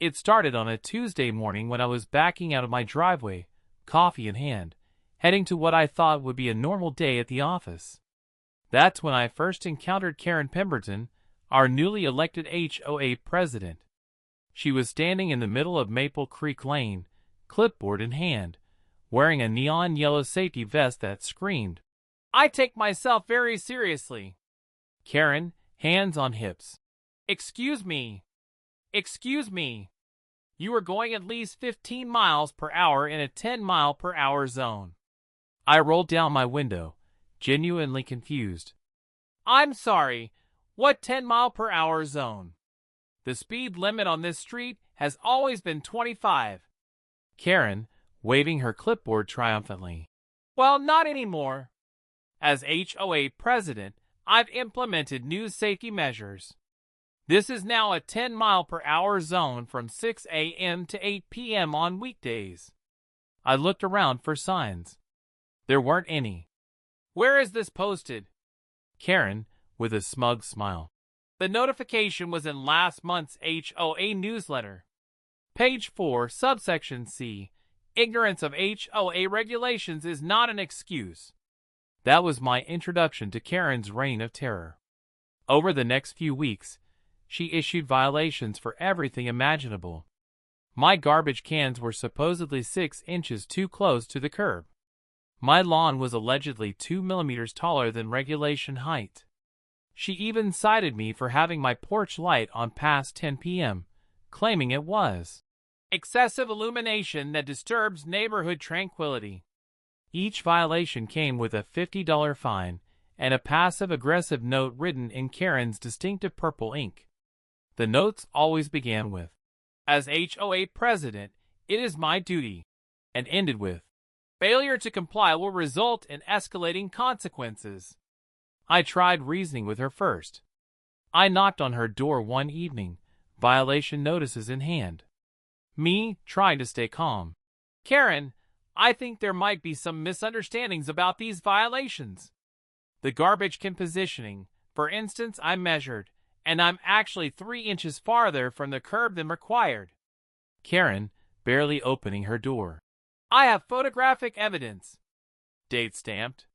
It started on a Tuesday morning when I was backing out of my driveway, coffee in hand, heading to what I thought would be a normal day at the office. That's when I first encountered Karen Pemberton, our newly elected HOA president. She was standing in the middle of Maple Creek Lane, clipboard in hand, wearing a neon yellow safety vest that screamed, "I take myself very seriously." Karen, hands on hips. Excuse me. Excuse me. You are going at least 15 miles per hour in a 10-mile-per-hour zone." I rolled down my window, genuinely confused. "I'm sorry, what 10-mile-per-hour zone? The speed limit on this street has always been 25. Karen, waving her clipboard triumphantly. "Well, not anymore. As HOA president, I've implemented new safety measures. This is now a 10-mile-per-hour zone from 6 a.m. to 8 p.m. on weekdays." I looked around for signs. There weren't any. "Where is this posted?" Karen, with a smug smile. "The notification was in last month's HOA newsletter. Page 4, subsection C. Ignorance of HOA regulations is not an excuse." That was my introduction to Karen's reign of terror. Over the next few weeks, she issued violations for everything imaginable. My garbage cans were supposedly 6 inches too close to the curb. My lawn was allegedly 2 millimeters taller than regulation height. She even cited me for having my porch light on past 10 p.m., claiming it was excessive illumination that disturbs neighborhood tranquility. Each violation came with a $50 fine and a passive-aggressive note written in Karen's distinctive purple ink. The notes always began with, "As HOA president, it is my duty," and ended with, "Failure to comply will result in escalating consequences." I tried reasoning with her first. I knocked on her door one evening, violation notices in hand. Me, trying to stay calm. "Karen, I think there might be some misunderstandings about these violations. The garbage can positioning, for instance, I measured, and I'm actually 3 inches farther from the curb than required." Karen, barely opening her door. "I have photographic evidence. Date stamped.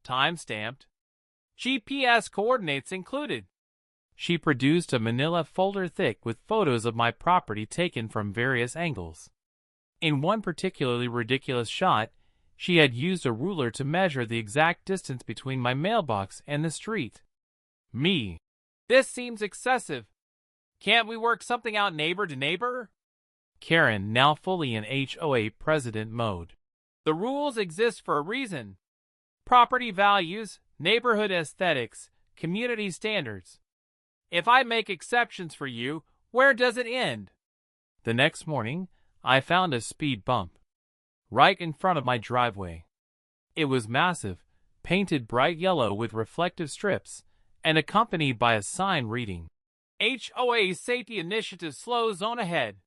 Time stamped. GPS coordinates included." She produced a manila folder thick with photos of my property taken from various angles. In one particularly ridiculous shot, she had used a ruler to measure the exact distance between my mailbox and the street. Me. "This seems excessive. Can't we work something out neighbor to neighbor?" Karen, now fully in HOA president mode. "The rules exist for a reason. Property values, neighborhood aesthetics, community standards. If I make exceptions for you, where does it end?" The next morning, I found a speed bump right in front of my driveway. It was massive, painted bright yellow with reflective strips, and accompanied by a sign reading, "HOA Safety Initiative Slow Zone Ahead."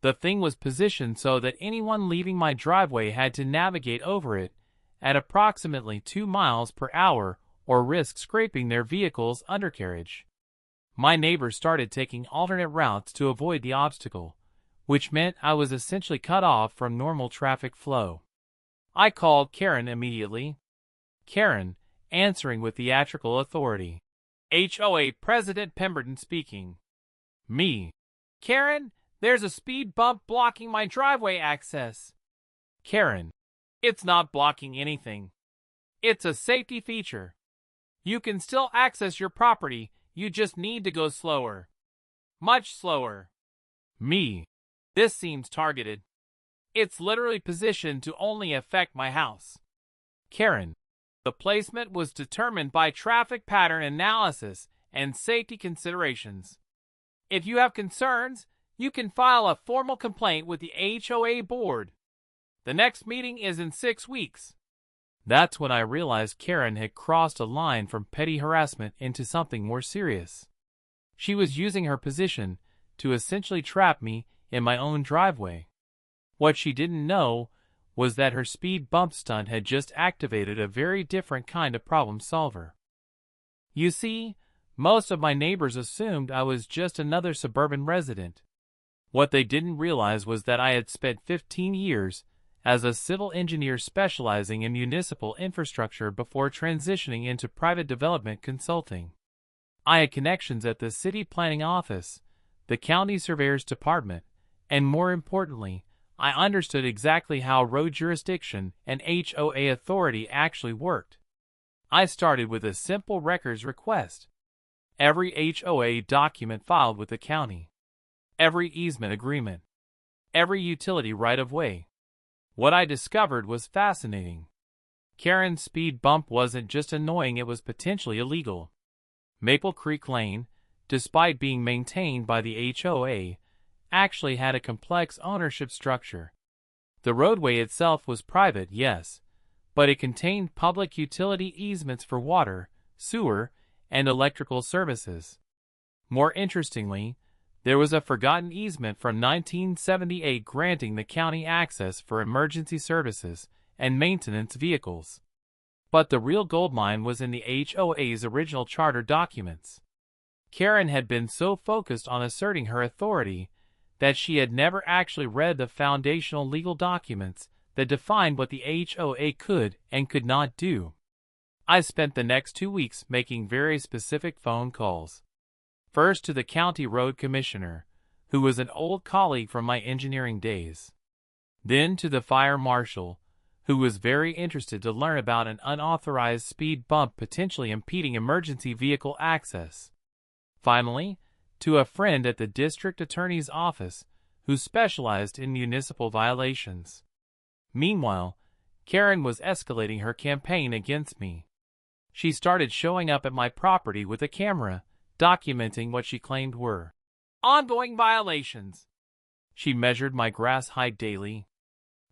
The thing was positioned so that anyone leaving my driveway had to navigate over it at approximately 2 miles per hour or risk scraping their vehicle's undercarriage. My neighbors started taking alternate routes to avoid the obstacle, which meant I was essentially cut off from normal traffic flow. I called Karen immediately. Karen, answering with theatrical authority. "HOA President Pemberton speaking." Me. "Karen, there's a speed bump blocking my driveway access." Karen. "It's not blocking anything. It's a safety feature. You can still access your property, you just need to go slower. Much slower." Me. "This seems targeted. It's literally positioned to only affect my house." Karen. "The placement was determined by traffic pattern analysis and safety considerations. If you have concerns, you can file a formal complaint with the HOA board. The next meeting is in 6 weeks. That's when I realized Karen had crossed a line from petty harassment into something more serious. She was using her position to essentially trap me in my own driveway. What she didn't know was that her speed bump stunt had just activated a very different kind of problem solver. You see, most of my neighbors assumed I was just another suburban resident. What they didn't realize was that I had spent 15 years as a civil engineer specializing in municipal infrastructure before transitioning into private development consulting. I had connections at the city planning office, the county surveyor's department, and more importantly, I understood exactly how road jurisdiction and HOA authority actually worked. I started with a simple records request. Every HOA document filed with the county. Every easement agreement. Every utility right-of-way. What I discovered was fascinating. Karen's speed bump wasn't just annoying, it was potentially illegal. Maple Creek Lane, despite being maintained by the HOA, actually had a complex ownership structure. The roadway itself was private, yes, but it contained public utility easements for water, sewer, and electrical services. More interestingly, there was a forgotten easement from 1978 granting the county access for emergency services and maintenance vehicles. But the real goldmine was in the HOA's original charter documents. Karen had been so focused on asserting her authority that she had never actually read the foundational legal documents that defined what the HOA could and could not do. I spent the next 2 weeks making very specific phone calls. First to the county road commissioner, who was an old colleague from my engineering days. Then to the fire marshal, who was very interested to learn about an unauthorized speed bump potentially impeding emergency vehicle access. Finally, to a friend at the district attorney's office who specialized in municipal violations. Meanwhile, Karen was escalating her campaign against me. She started showing up at my property with a camera, documenting what she claimed were ongoing violations. She measured my grass height daily.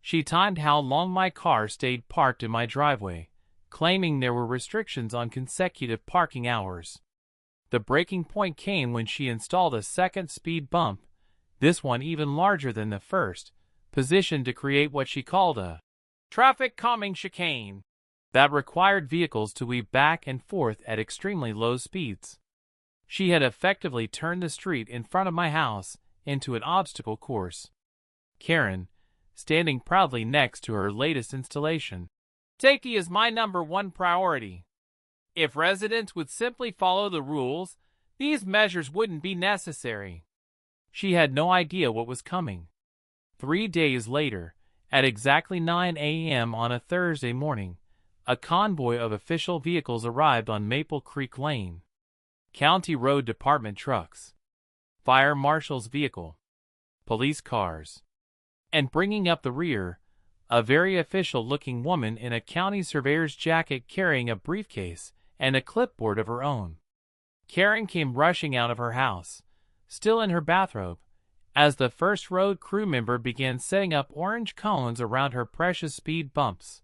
She timed how long my car stayed parked in my driveway, claiming there were restrictions on consecutive parking hours. The breaking point came when she installed a second speed bump, this one even larger than the first, positioned to create what she called a traffic calming chicane that required vehicles to weave back and forth at extremely low speeds. She had effectively turned the street in front of my house into an obstacle course. Karen, standing proudly next to her latest installation. Safety is my #1 priority. If residents would simply follow the rules, these measures wouldn't be necessary. She had no idea what was coming. 3 days later, at exactly 9 a.m. on a Thursday morning, a convoy of official vehicles arrived on Maple Creek Lane. County Road Department trucks, fire marshal's vehicle, police cars, and bringing up the rear, a very official-looking woman in a county surveyor's jacket carrying a briefcase and a clipboard of her own. Karen came rushing out of her house, still in her bathrobe, as the first road crew member began setting up orange cones around her precious speed bumps.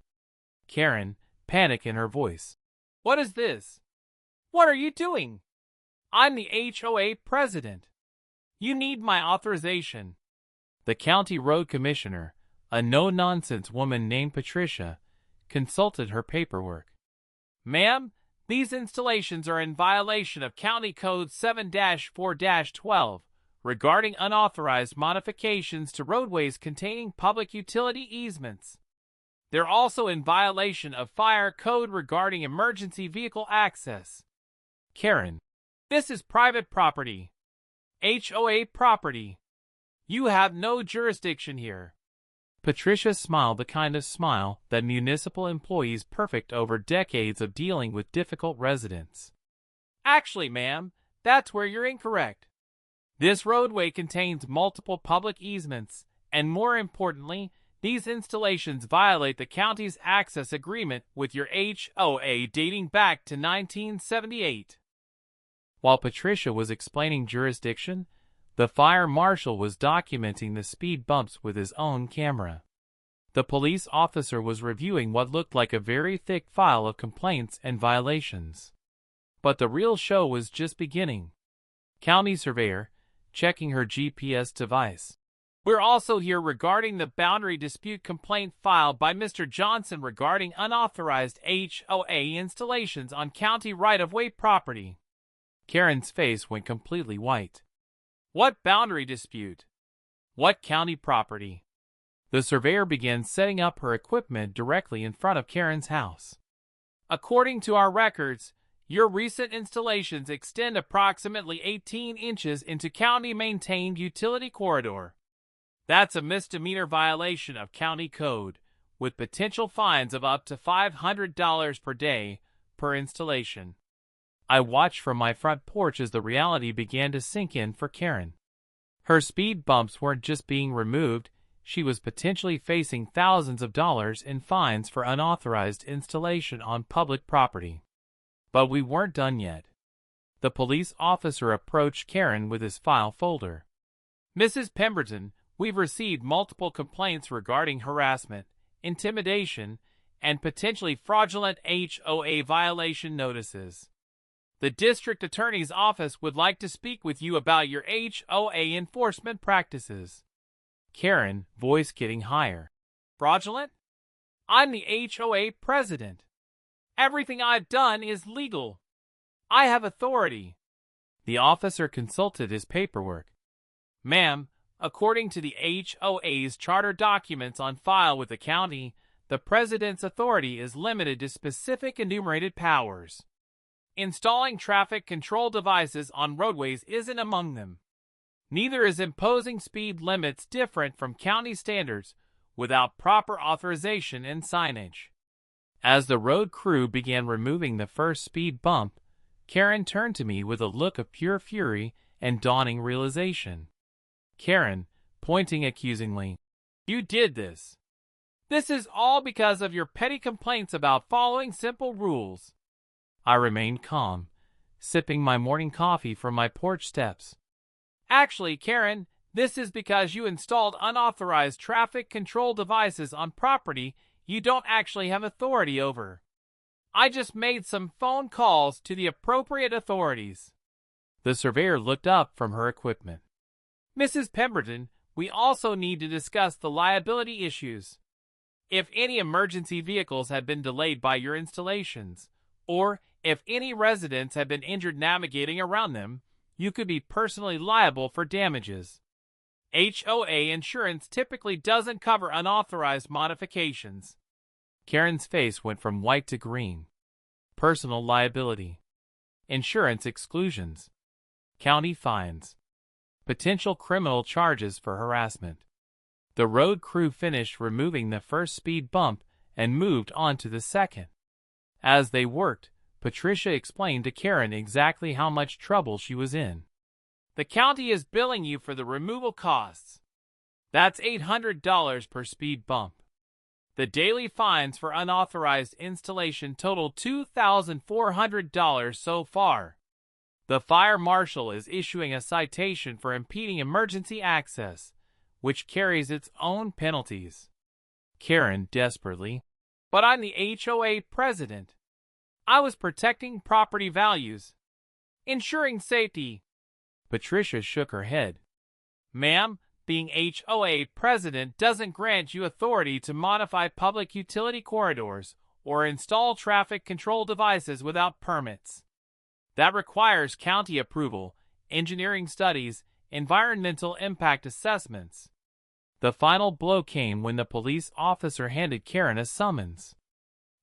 Karen, panic in her voice. "What is this? What are you doing? I'm the HOA president. You need my authorization." The county road commissioner, a no-nonsense woman named Patricia, consulted her paperwork. "Ma'am, these installations are in violation of County Code 7-4-12 regarding unauthorized modifications to roadways containing public utility easements. They're also in violation of Fire Code regarding emergency vehicle access." Karen, "This is private property. HOA property. You have no jurisdiction here." Patricia smiled the kind of smile that municipal employees perfect over decades of dealing with difficult residents. "Actually, ma'am, that's where you're incorrect. This roadway contains multiple public easements, and more importantly, these installations violate the county's access agreement with your HOA dating back to 1978. While Patricia was explaining jurisdiction, the fire marshal was documenting the speed bumps with his own camera. The police officer was reviewing what looked like a very thick file of complaints and violations. But the real show was just beginning. County surveyor, checking her GPS device. "We're also here regarding the boundary dispute complaint filed by Mr. Johnson regarding unauthorized HOA installations on county right-of-way property." Karen's face went completely white. "What boundary dispute?" What county property? The surveyor began setting up her equipment directly in front of Karen's house. According to our records, your recent installations extend approximately 18 inches into county-maintained utility corridor. That's a misdemeanor violation of county code, with potential fines of up to $500 per day per installation. I watched from my front porch as the reality began to sink in for Karen. Her speed bumps weren't just being removed, she was potentially facing thousands of dollars in fines for unauthorized installation on public property. But we weren't done yet. The police officer approached Karen with his file folder. Mrs. Pemberton, we've received multiple complaints regarding harassment, intimidation, and potentially fraudulent HOA violation notices. The district attorney's office would like to speak with you about your HOA enforcement practices. Karen, voice getting higher. Fraudulent? I'm the HOA president. Everything I've done is legal. I have authority. The officer consulted his paperwork. Ma'am, according to the HOA's charter documents on file with the county, the president's authority is limited to specific enumerated powers. Installing traffic control devices on roadways isn't among them. Neither is imposing speed limits different from county standards without proper authorization and signage. As the road crew began removing the first speed bump, Karen turned to me with a look of pure fury and dawning realization. Karen, pointing accusingly, "You did this. This is all because of your petty complaints about following simple rules." I remained calm, sipping my morning coffee from my porch steps. Actually, Karen, this is because you installed unauthorized traffic control devices on property you don't actually have authority over. I just made some phone calls to the appropriate authorities. The surveyor looked up from her equipment. Mrs. Pemberton, we also need to discuss the liability issues. If any emergency vehicles have been delayed by your installations, or if any residents have been injured navigating around them, you could be personally liable for damages. HOA insurance typically doesn't cover unauthorized modifications. Karen's face went from white to green. Personal liability. Insurance exclusions. County fines. Potential criminal charges for harassment. The road crew finished removing the first speed bump and moved on to the second. As they worked, Patricia explained to Karen exactly how much trouble she was in. The county is billing you for the removal costs. That's $800 per speed bump. The daily fines for unauthorized installation total $2,400 so far. The fire marshal is issuing a citation for impeding emergency access, which carries its own penalties. Karen desperately, "But I'm the HOA president. I was protecting property values, ensuring safety." Patricia shook her head. "Ma'am, being HOA president doesn't grant you authority to modify public utility corridors or install traffic control devices without permits. That requires county approval, engineering studies, environmental impact assessments." The final blow came when the police officer handed Karen a summons.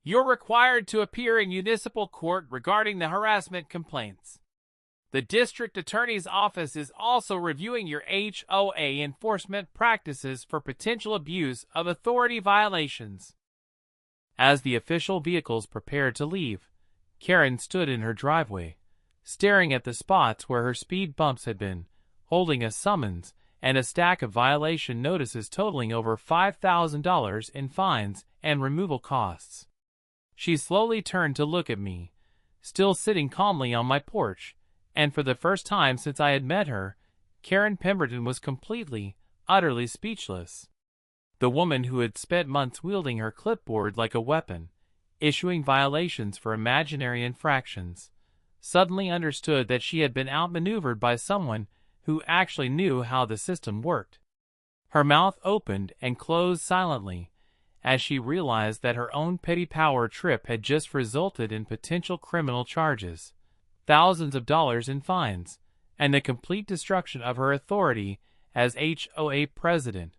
"You're required to appear in municipal court regarding the harassment complaints. The district attorney's office is also reviewing your HOA enforcement practices for potential abuse of authority violations." As the official vehicles prepared to leave, Karen stood in her driveway, staring at the spots where her speed bumps had been, holding a summons and a stack of violation notices totaling over $5,000 in fines and removal costs. She slowly turned to look at me, still sitting calmly on my porch, and for the first time since I had met her, Karen Pemberton was completely, utterly speechless. The woman who had spent months wielding her clipboard like a weapon, issuing violations for imaginary infractions, suddenly understood that she had been outmaneuvered by someone who actually knew how the system worked. Her mouth opened and closed silently, as she realized that her own petty power trip had just resulted in potential criminal charges, thousands of dollars in fines, and the complete destruction of her authority as HOA president.